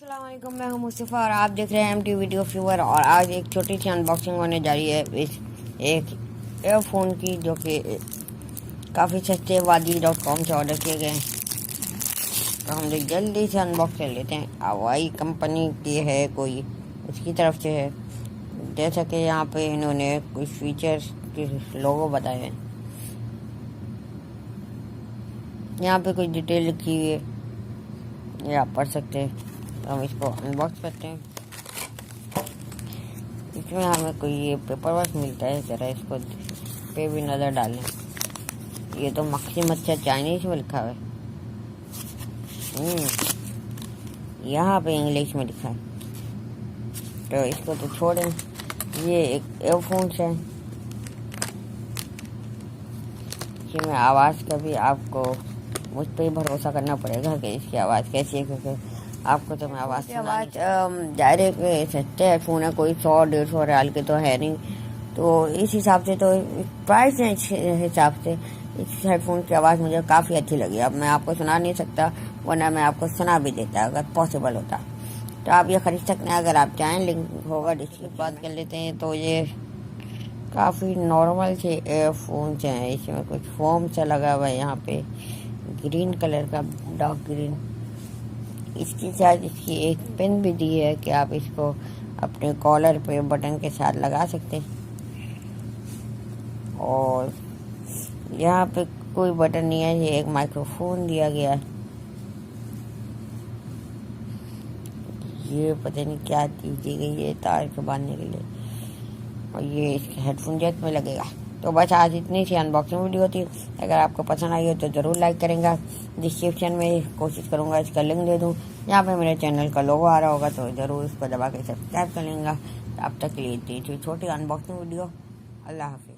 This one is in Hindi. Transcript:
अस्सलाम वालेकुम, मैं हूं मुस्तफ़ा और आप देख रहे हैं MT वीडियो व्यूअर। और आज एक छोटी सी अनबॉक्सिंग होने जा रही है इस एक एयरफोन की, जो कि काफ़ी सस्ते वादी.com से ऑर्डर किए गए हैं। तो हम लोग जल्दी से अनबॉक्स कर लेते हैं। हवाई कंपनी की है, कोई उसकी तरफ से है। जैसा कि यहाँ पे इन्होंने कुछ फीचर्स के लोगो बताए हैं, यहाँ पे कुछ डिटेल लिखी हुई है, ये आप पढ़ सकते हैं। तो हम इसको अनबॉक्स करते हैं। इसमें हमें कोई ये पेपर वर्क मिलता है, ज़रा इसको पे भी नज़र डालें। ये तो मक्खी मच्छर चाइनीज़ में लिखा है, यहाँ पे इंग्लिश में लिखा है। तो इसको तो छोड़ें। ये एक एयरफोन्स है, इसमें आवाज़ का भी आपको मुझ पर ही भरोसा करना पड़ेगा कि इसकी आवाज़ कैसी है, क्योंकि आपको तो मैं आवाज़ डायरेक्ट सस्ते हेडफोन है, कोई 100-150 रियाल के तो है नहीं। तो इस हिसाब से, तो प्राइस हिसाब से इस हेडफोन की आवाज़ मुझे काफ़ी अच्छी लगी। अब मैं आपको सुना नहीं सकता, वरना मैं आपको सुना भी देता अगर पॉसिबल होता। तो आप ये ख़रीद सकते हैं अगर आप चाहें, लिंक होगा। इसकी बात कर लेते हैं। तो ये काफ़ी नॉर्मल से एयरफोन्स हैं। इसमें कुछ फोम सा लगा हुआ है, यहाँ पे ग्रीन कलर का, डार्क ग्रीन। इसके साथ इसकी एक पिन भी दी है कि आप इसको अपने कॉलर पे बटन के साथ लगा सकते हैं। और यहाँ पे कोई बटन नहीं है, ये एक माइक्रोफोन दिया गया है। ये पता नहीं क्या चीज़ दी गई है तार के बांधने के लिए, और ये इसके हेडफोन जेट में लगेगा। तो बस आज इतनी सी अनबॉक्सिंग वीडियो थी। अगर आपको पसंद आई हो तो ज़रूर लाइक करेंगे। डिस्क्रिप्शन में कोशिश करूँगा इसका लिंक दे दूँ, यहाँ पे मेरे चैनल का लोगो आ रहा होगा, तो ज़रूर इसको दबा के सब्सक्राइब कर लेंगे। अब तक के लिए इतनी छोटी अनबॉक्सिंग वीडियो। अल्लाह हाफिज़।